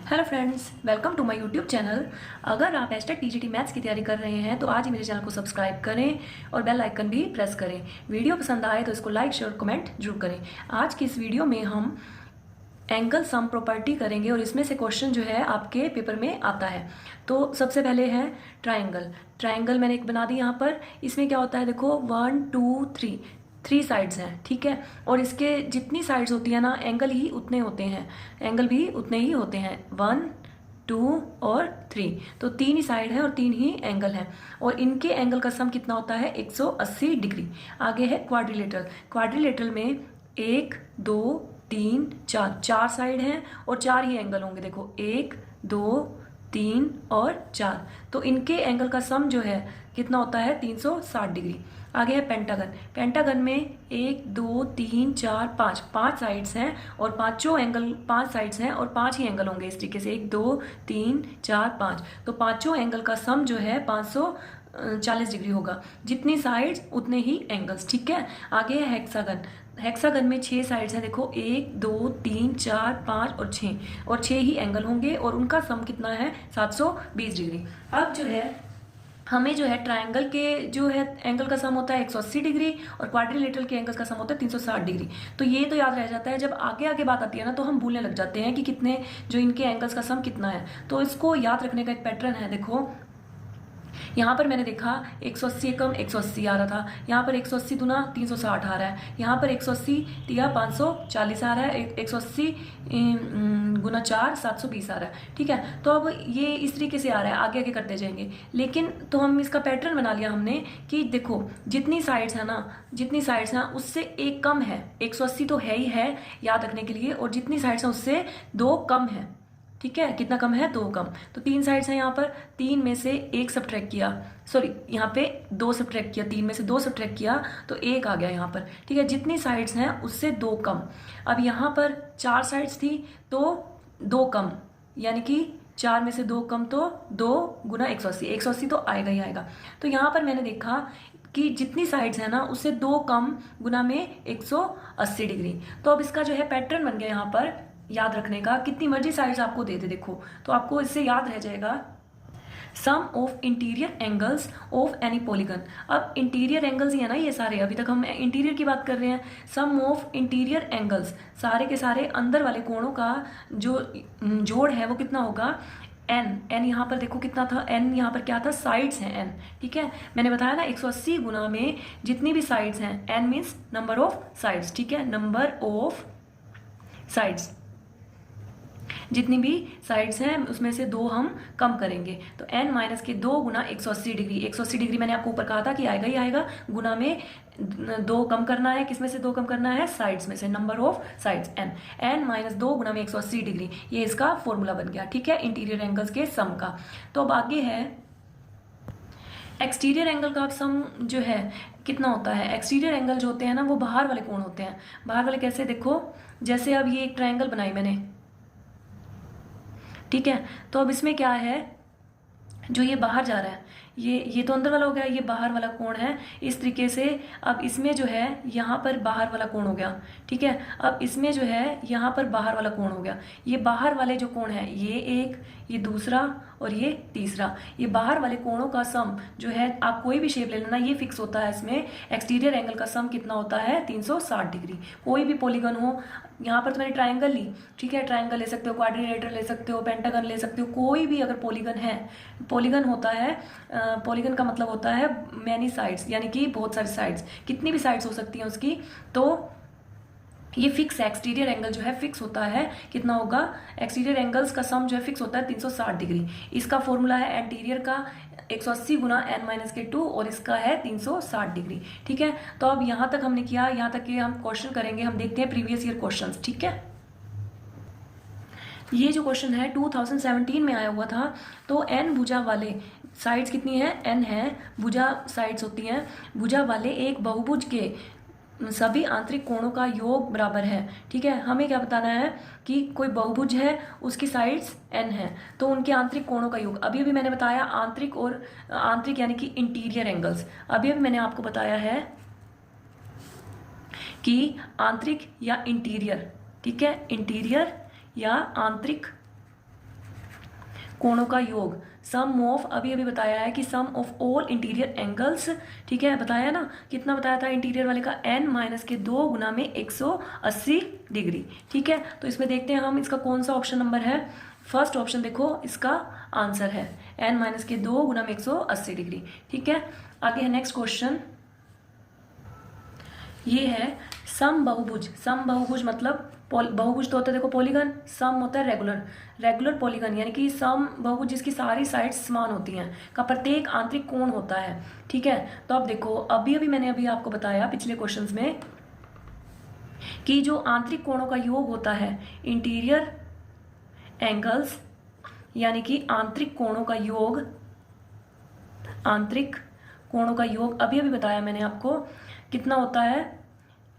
Hello friends, welcome to my YouTube channel. अगर आप HTET TGT maths की तैयारी कर रहे हैं तो आज ही मेरे चैनल को सब्सक्राइब करें और बेल आइकन भी प्रेस करें। वीडियो पसंद आए तो इसको लाइक शेयर कमेंट जरूर करें। आज की इस वीडियो में हम एंगल सम प्रॉपर्टी करेंगे और इसमें से क्वेश्चन जो है आपके पेपर में आता है। तो सबसे पहले है ट्राइंगल मैंने एक बना दी यहाँ पर। इसमें क्या होता है, देखो 1 2 3 3 साइड्स हैं, ठीक है। और इसके जितनी साइड्स होती है ना, एंगल ही उतने होते हैं, एंगल भी उतने ही होते हैं, 1 2 और 3। तो 3 ही साइड है और 3 ही एंगल है और इनके एंगल का सम कितना होता है, 180 डिग्री। आगे है क्वाड्रिलेटरल में 1 2 3 4 4 साइड हैं और 4 ही एंगल होंगे। देखो 1 2 3 और 4, तो इनके एंगल का सम जो है कितना होता है, 360 डिग्री। आगे है पेंटागन में 1 2 3 4 5 5 साइड्स हैं और पांचों एंगल 5 साइड्स हैं और 5 ही एंगल होंगे। इस तरीके से 1 2 3 4 5, तो पांचों एंगल का सम जो है 540 डिग्री होगा। जितनी साइड्स उतने ही एंगल्स, ठीक है। आगे है हेक्सागन में 6 साइड्स हैं। देखो 1 2 3 4 5 और 6 ही एंगल होंगे और उनका सम कितना है, 720 डिग्री। अब जो है हमें जो है ट्रायंगल के जो है एंगल का सम होता है 180 डिग्री और क्वाड्रिलेटरल के एंगल का सम होता है 360 डिग्री। तो ये तो याद रह जाता है। जब आगे आगे बात आती है ना तो हम भूलने लग जाते हैं कि कितने जो इनके एंगल्स का सम कितना है। तो इसको याद रखने का एक पैटर्न है। देखो यहाँ पर मैंने देखा 180 कम 180 आ रहा था, यहाँ पर 180 दुना 360 आ रहा है, यहाँ पर 180 दिया 540 आ रहा है, 180 गुना 4 720 आ रहा है, ठीक है। तो अब ये इस तरीके से आ रहा है, आगे आगे करते जाएंगे। लेकिन तो हम इसका पैटर्न बना लिया हमने कि देखो जितनी साइड्स हैं उससे एक कम है। 180 तो है ही है याद रखने के लिए, और जितनी साइड्स हैं उससे 2 कम है, ठीक है। कितना कम है, 2 कम। तो 3 साइड्स हैं, यहाँ पर 3 में से 1 सब्ट्रैक्ट किया, सॉरी यहाँ पे 2 सब्ट्रैक्ट किया, 3 में से 2 सब्ट्रैक्ट किया तो 1 आ गया यहाँ पर, ठीक है। जितनी साइड्स हैं उससे 2 कम। अब यहाँ पर 4 साइड्स थी तो 2 कम, यानी कि 4 में से 2 कम तो 2 गुना 180 तो आएगा ही आएगा। तो यहाँ पर मैंने देखा कि जितनी साइड्स है ना उससे 2 कम गुना में 180 डिग्री। तो अब इसका जो है पैटर्न बन गया यहाँ पर याद रखने का। कितनी मर्जी साइड्स आपको दे दे देखो, तो आपको इससे याद रह जाएगा sum of interior angles of any polygon. अब इंटीरियर एंगल्स ही है ना ये सारे, अभी तक हम इंटीरियर की बात कर रहे हैं। सम ऑफ इंटीरियर एंगल्स, सारे के सारे अंदर वाले कोणों का जो जोड़ है वो कितना होगा, एन यहाँ पर देखो कितना था, एन यहाँ पर क्या था, साइड्स हैं एन, ठीक है। मैंने बताया ना 180 गुना में जितनी भी साइड्स हैं, n means number of sides, ठीक है, नंबर ऑफ साइड्स। जितनी भी साइड्स हैं उसमें से 2 हम कम करेंगे, तो n माइनस के 2 गुना 180 डिग्री। 180 डिग्री मैंने आपको ऊपर कहा था कि आएगा ही आएगा, गुना में 2 कम करना है। किसमें से 2 कम करना है, साइड्स में से, number of sides n minus 2 गुना में 180 डिग्री। ये इसका फॉर्मूला बन गया, ठीक है, इंटीरियर एंगल्स के सम का। तो अब आगे है एक्सटीरियर एंगल का सम जो है कितना होता है। एक्सटीरियर एंगल जो होते हैं ना वो बाहर वाले कोण होते हैं। बाहर वाले कैसे, देखो जैसे अब ये एक ट्रायंगल बनाई मैंने, ठीक है। तो अब इसमें क्या है, जो ये बाहर जा रहा है, ये तो अंदर वाला हो गया, ये बाहर वाला कोण है। इस तरीके से अब इसमें जो है यहाँ पर बाहर वाला कोण हो गया, ठीक है। अब इसमें जो है यहाँ पर बाहर वाला कोण हो गया। ये बाहर वाले जो कोण है, ये एक, ये दूसरा और ये तीसरा, ये बाहर वाले कोणों का सम जो है, आप कोई भी शेप ले लेना, ये फिक्स होता है इसमें। एक्सटीरियर एंगल का सम कितना होता है, 360 डिग्री। कोई भी पॉलीगन हो, यहाँ पर तो मैंने ट्रायंगल ली, ठीक है, ट्रायंगल ले सकते हो, क्वाड्रिलेटरल ले सकते हो, पेंटागन ले सकते हो, कोई भी अगर पॉलीगन है। पॉलीगन होता है, पॉलीगन का मतलब होता है मैनी साइड्स, यानी कि बहुत सारी साइड्स, कितनी भी साइड्स हो सकती हैं उसकी। तो ये फिक्स है, एक्सटीरियर एंगल जो है फिक्स होता है, कितना होगा, एक्सटीरियर एंगल्स का सम जो है फिक्स होता है 360 डिग्री। इसका फॉर्मूला है एंटीरियर का 180 गुना n माइनस के 2 और इसका है 360 डिग्री, ठीक है। तो अब यहाँ तक हमने किया, यहाँ तक के हम क्वेश्चन करेंगे। हम देखते हैं प्रीवियस ईयर क्वेश्चंस, ठीक है। ये जो क्वेश्चन है 2017 में आया हुआ था। तो n भुजा वाले साइड्स कितनी है, n है, भुजा साइड्स होती हैं। भुजा वाले एक बहुभुज के सभी आंतरिक कोणों का योग बराबर है, ठीक है। हमें क्या बताना है कि कोई बहुभुज है, उसकी साइड्स n है, तो उनके आंतरिक कोणों का योग। अभी अभी मैंने बताया आंतरिक यानी कि इंटीरियर एंगल्स। अभी अभी मैंने आपको बताया है कि आंतरिक या इंटीरियर, ठीक है, इंटीरियर या आंतरिक कोणों का योग, सम ऑफ, अभी अभी बताया है कि सम ऑफ ऑल इंटीरियर एंगल्स, ठीक है, बताया ना, कितना बताया था इंटीरियर वाले का, n माइनस के 2 गुना में 180 डिग्री, ठीक है। तो इसमें देखते हैं हम इसका कौन सा ऑप्शन नंबर है। फर्स्ट ऑप्शन देखो इसका आंसर है n माइनस के 2 गुना में 180 डिग्री, ठीक है। आगे है नेक्स्ट क्वेश्चन, ये है सम बहुभुज। सम बहुभुज मतलब बहुभुज तो होता है देखो पॉलीगन, सम होता है रेगुलर, रेगुलर पॉलीगन यानी कि सम बहुभुज जिसकी सारी साइड्स समान होती हैं का प्रत्येक आंतरिक कोण होता है, ठीक है। तो अब देखो अभी अभी मैंने अभी आपको बताया पिछले क्वेश्चंस में कि जो आंतरिक कोणों का योग होता है इंटीरियर एंगल्स, यानी कि आंतरिक कोणों का योग, आंतरिक कोणों का योग अभी अभी बताया मैंने आपको कितना होता है,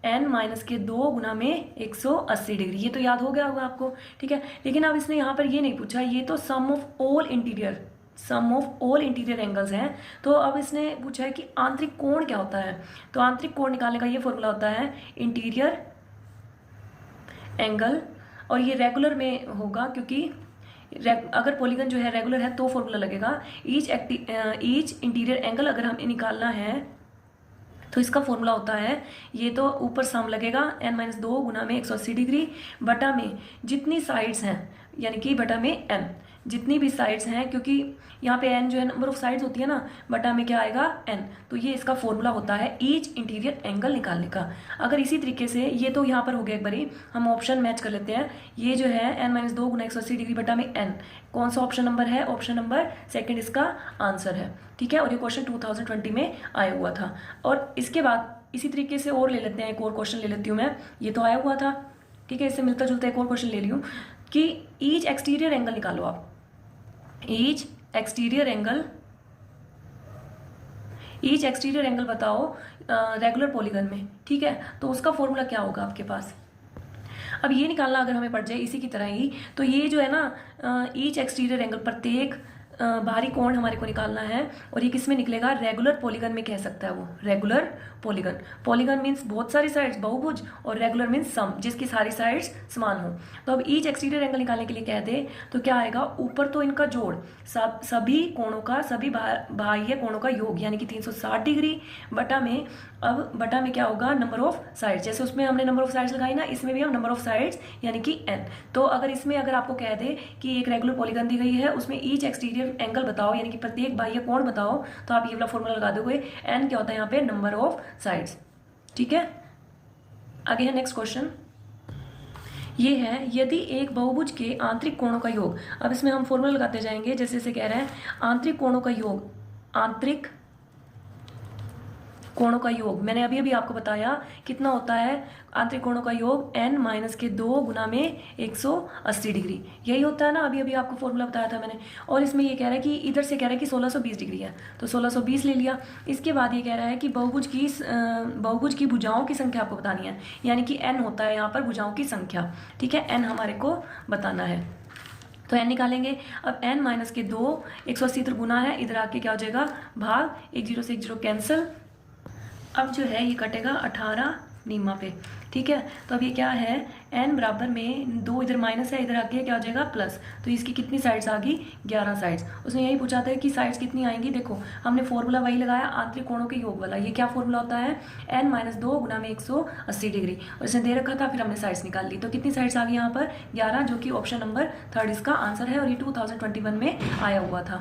n माइनस के 2 गुना में 180 डिग्री, ये तो याद हो गया होगा आपको, ठीक है। लेकिन अब इसने यहाँ पर ये नहीं पूछा, ये तो sum of all interior, sum of all interior angles हैं। तो अब इसने पूछा है कि आंतरिक कोण क्या होता है। तो आंतरिक कोण निकालने का ये फॉर्मूला होता है इंटीरियर एंगल, और ये रेगुलर में होगा क्योंकि अगर पॉलीगन जो है रेगुलर है तो फॉर्मूला लगेगा। ईच इंटीरियर एंगल अगर हमें निकालना है तो इसका फॉर्मूला होता है, ये तो ऊपर सम लगेगा n माइनस 2 गुना में 180 डिग्री बटा में जितनी साइड्स हैं, यानी कि बटा में n, जितनी भी साइड्स हैं, क्योंकि यहाँ पे n जो है नंबर ऑफ साइड्स होती है ना, बटा में क्या आएगा n। तो ये इसका फॉर्मूला होता है ईच इंटीरियर एंगल निकालने का। अगर इसी तरीके से, ये तो यहाँ पर हो गया एक बारी, हम ऑप्शन मैच कर लेते हैं। ये जो है n माइनस 2 गुना 180 डिग्री बटा में n, कौन सा ऑप्शन नंबर है, ऑप्शन नंबर सेकंड इसका आंसर है, ठीक है। और ये क्वेश्चन 2020 में आया हुआ था। और इसके बाद इसी तरीके से और ले लेते हैं, एक और क्वेश्चन ले लेती हूँ मैं, ये तो आया हुआ था, ठीक है। इससे मिलता जुलता एक और क्वेश्चन ले लियो कि ईच एक्सटीरियर एंगल निकालो आप, each exterior angle, each exterior angle बताओ रेगुलर पॉलीगन में, ठीक है। तो उसका फॉर्मूला क्या होगा आपके पास। अब ये निकालना अगर हमें पड़ जाए इसी की तरह ही, तो ये जो है ना ईच एक्सटीरियर एंगल, प्रत्येक बाहरी कोण हमारे को निकालना है, और ये किस में निकलेगा, रेगुलर पॉलीगन में कह सकता है वो, रेगुलर पॉलीगन। पॉलीगन मीन्स बहुत सारी साइड्स, बहुभुज, और रेगुलर मीन्स सम, जिसकी सारी साइड्स समान हो। तो अब ईच एक्सटीरियर एंगल निकालने के लिए कह दे तो क्या आएगा, ऊपर तो इनका जोड़, सभी कोणों का, सभी बाह्य कोणों का योग, यानी कि 360 डिग्री बटा में, अब बटा में क्या होगा, नंबर ऑफ साइड्स, जैसे उसमें हमने नंबर ऑफ साइड्स लगाई ना, इसमें भी हम नंबर ऑफ साइड्स यानी कि n। तो अगर इसमें अगर आपको कह दे कि एक रेगुलर पॉलीगन दी गई है, उसमें ईच एक्सटीरियर एंगल बताओ, यानी कि प्रत्येक बाह्य कोण बताओ, तो आप ये वाला फॉर्मूला लगा दोगे, n क्या होता है यहाँ पे, नंबर ऑफ साइड्स, ठीक है। आगे है नेक्स्ट क्वेश्चन, ये है यदि एक बहुभुज के आंतरिक कोणों का योग, अब इसमें हम फॉर्मूला लगाते जाएंगे, जैसे इसे कह रहे हैं आंतरिक कोणों का योग, आंतरिक कोणों का योग, मैंने अभी अभी आपको बताया कितना होता है आंतरिक कोणों का योग, n माइनस के 2 गुना में 180 डिग्री, यही होता है ना, अभी अभी आपको फॉर्मूला बताया था मैंने। और इसमें ये कह रहा है कि इधर से कह रहा है कि 1620 डिग्री है, तो 1620 ले लिया। इसके बाद ये कह रहा है कि बहुभुज की भुजाओं की संख्या आपको बतानी है, यानी कि n होता है यहाँ पर भुजाओं की संख्या, ठीक है, n हमारे को बताना है। तो n निकालेंगे, अब n माइनस के 2, 180 इधर गुना है, इधर आके क्या हो जाएगा भाग, 1 0 से 1 0 कैंसिल। अब जो है ये कटेगा 18 नीमा पे, ठीक है। तो अब ये क्या है, n बराबर में 2 इधर माइनस है, इधर आके क्या हो जाएगा प्लस, तो इसकी कितनी साइड्स आ गई, 11 साइड्स। उसने यही पूछा था कि साइड्स कितनी आएंगी, देखो हमने फॉर्मूला वही लगाया आंतरिक कोणों के योग वाला। ये क्या फॉर्मूला होता है, n माइनस 2 गुना में 180 डिग्री, और इसने दे रखा था, फिर हमने साइड्स निकाल ली। तो कितनी साइड्स आ गई यहाँ पर, 11, जो कि ऑप्शन नंबर थर्ड इसका आंसर है, और ये 2021 में आया हुआ था।